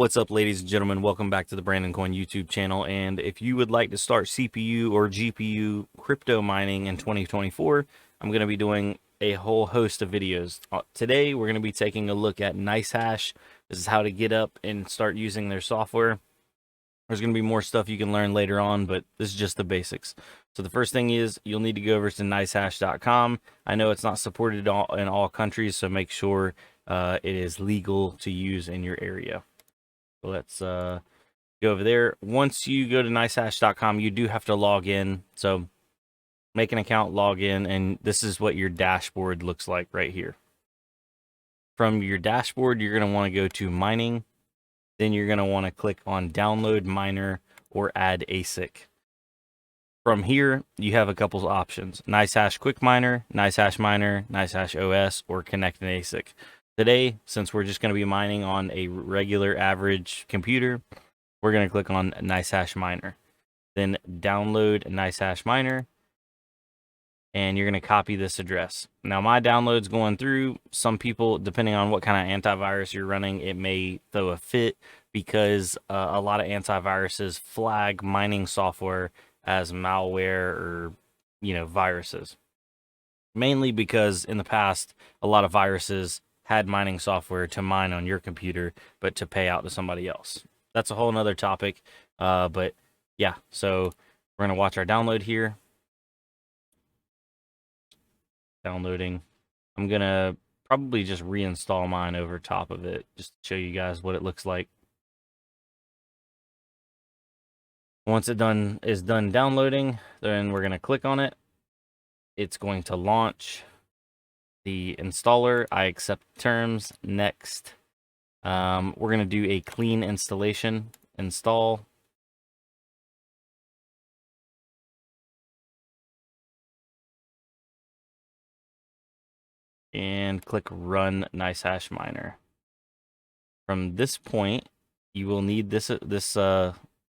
What's up, ladies and gentlemen? Welcome back to the Brandon Coin YouTube channel. And if you would like to start CPU or GPU crypto mining in 2024, I'm going to be doing a whole host of videos. Today, we're going to be taking a look at NiceHash. This is how to get up and start using their software. There's going to be more stuff you can learn later on, but this is just the basics. So the first thing is you'll need to go over to nicehash.com. I know it's not supported in all countries, so make sure it is legal to use in your area. So let's go over there. Once you go to nicehash.com, you do have to log in. So make an account, log in, and this is what your dashboard looks like right here. From your dashboard, you're going to want to go to mining. Then you're going to want to click on download miner or add ASIC. From here, you have a couple of options: NiceHash Quick Miner, NiceHash Miner, NiceHash OS, or connect an ASIC. Today, since we're just going to be mining on a regular average computer, we're going to click on NiceHash Miner. Then download NiceHash Miner, and you're going to copy this address. Now, my download's going through. Some people, depending on what kind of antivirus you're running, it may throw a fit because a lot of antiviruses flag mining software as malware or, viruses. Mainly because in the past, a lot of viruses had mining software to mine on your computer, but to pay out to somebody else. That's a whole nother topic. But yeah, so we're going to watch our download here. Downloading. I'm going to probably just reinstall mine over top of it, just to show you guys what it looks like. Once it is done downloading, then we're going to click on it. It's going to launch the installer. I accept terms. Next. We're going to do a clean installation. Install. And click Run NiceHash Miner. From this point, you will need this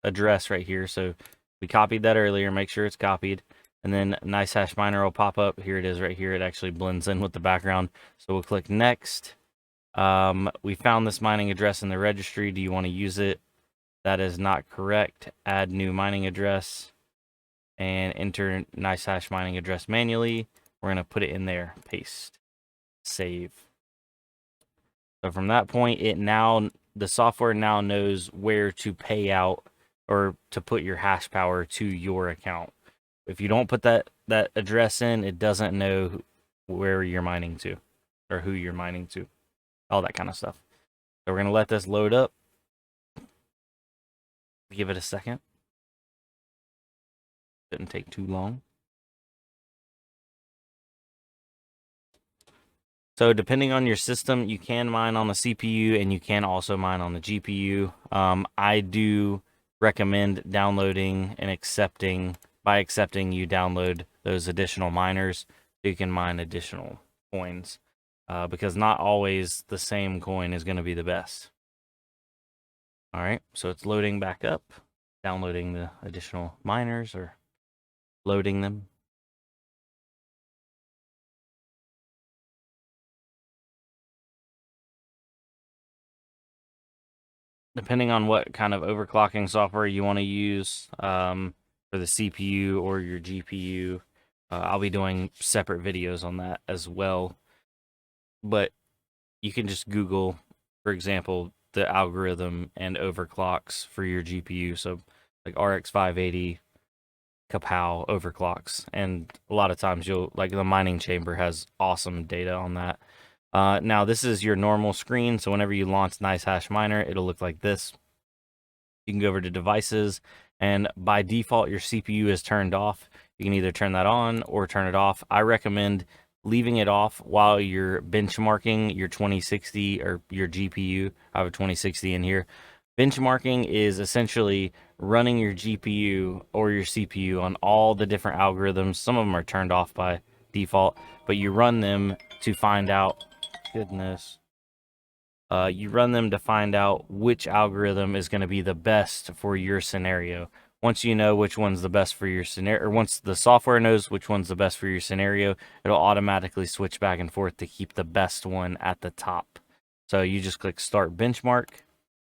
address right here. So we copied that earlier. Make sure it's copied. And then NiceHash Miner will pop up. Here it is right here. It actually blends in with the background. So we'll click Next. We found this mining address in the registry. Do you want to use it? That is not correct. Add new mining address and enter NiceHash mining address manually. We're going to put it in there. Paste. Save. So from that point, the software now knows where to pay out or to put your hash power to your account. If you don't put that address in, it doesn't know where you're mining to or who you're mining to, all that kind of stuff. So we're going to let this load up. Give it a second. Didn't take too long. So depending on your system, you can mine on the CPU and you can also mine on the GPU. I do recommend downloading and accepting. By accepting, you download those additional miners so you can mine additional coins, because not always the same coin is going to be the best. All right, so it's loading back up, downloading the additional miners or loading them. Depending on what kind of overclocking software you want to use for the CPU or your GPU, I'll be doing separate videos on that as well. But you can just Google, for example, the algorithm and overclocks for your GPU. So like RX 580, Kapow overclocks. And a lot of times the mining chamber has awesome data on that. Now this is your normal screen. So whenever you launch NiceHash Miner, it'll look like this. You can go over to devices, and by default, your CPU is turned off. You can either turn that on or turn it off. I recommend leaving it off while you're benchmarking your 2060 or your GPU. I have a 2060 in here. Benchmarking is essentially running your GPU or your CPU on all the different algorithms. Some of them are turned off by default, but you run them to find out, you run them to find out which algorithm is going to be the best for your scenario. Once you know which one's the best for your scenario, or once the software knows which one's the best for your scenario, it'll automatically switch back and forth to keep the best one at the top. So you just click Start Benchmark.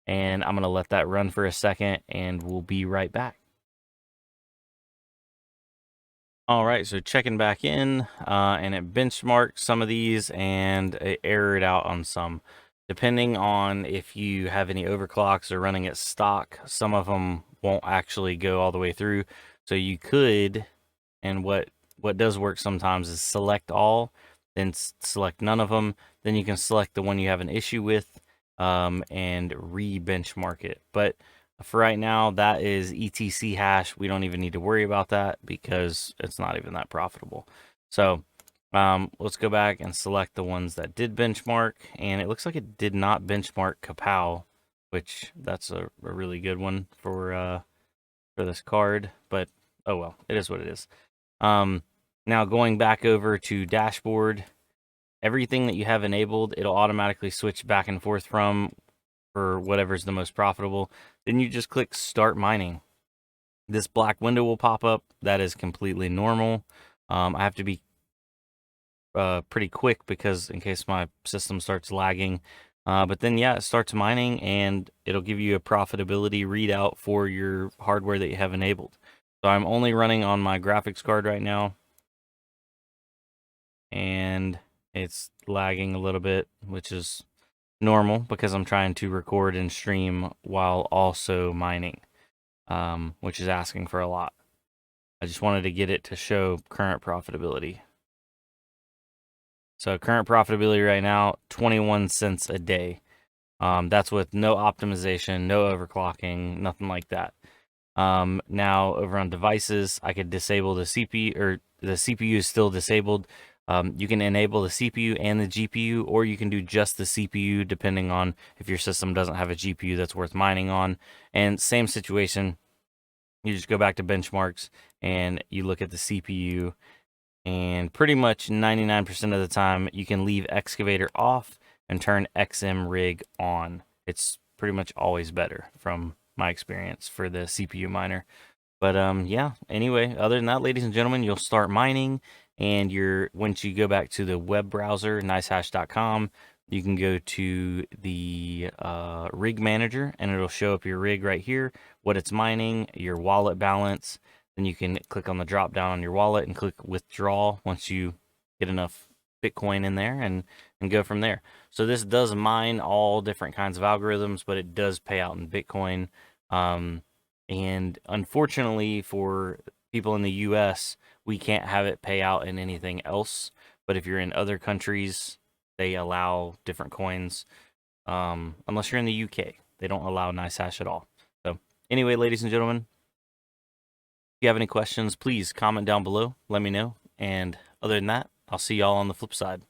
and I'm going to let that run for a second, and we'll be right back. All right, so checking back in, and it benchmarked some of these and it errored out on some. Depending on if you have any overclocks or running at stock, some of them won't actually go all the way through. So you could, and what does work sometimes is select all, then select none of them. Then you can select the one you have an issue with, and re-benchmark it. But for right now, that is etc hash. We don't even need to worry about that because it's not even that profitable. So let's go back and select the ones that did benchmark, and it looks like it did not benchmark Kapow, which that's a really good one for this card. But oh well, it is what it is. Now going back over to dashboard, everything that you have enabled, it'll automatically switch back and forth from for whatever's the most profitable. Then you just click start mining. This black window will pop up. That is completely normal. I have to be pretty quick because in case my system starts lagging. But then, yeah, it starts mining and it'll give you a profitability readout for your hardware that you have enabled. So I'm only running on my graphics card right now, and it's lagging a little bit, which is normal because I'm trying to record and stream while also mining, which is asking for a lot. I just wanted to get it to show current profitability. So current profitability right now, 21 cents a day. That's with no optimization, no overclocking, nothing like that. Now over on devices, I could disable the CPU, or the CPU is still disabled. You can enable the CPU and the GPU, or you can do just the CPU depending on if your system doesn't have a GPU that's worth mining on. And same situation, you just go back to benchmarks and you look at the CPU, and pretty much 99% of the time you can leave Excavator off and turn XM Rig on. It's pretty much always better from my experience for the CPU miner. But yeah, anyway, other than that, ladies and gentlemen, you'll start mining, and once you go back to the web browser, nicehash.com, you can go to the rig manager, and it'll show up your rig right here, what it's mining, your wallet balance. Then you can click on the drop down on your wallet and click withdraw once you get enough Bitcoin in there, and go from there. So this does mine all different kinds of algorithms, but it does pay out in Bitcoin. And unfortunately for people in the US, we can't have it pay out in anything else. But if you're in other countries, they allow different coins. Unless you're in the UK, they don't allow NiceHash at all. So anyway, ladies and gentlemen, if you have any questions, please comment down below. Let me know. And other than that, I'll see y'all on the flip side.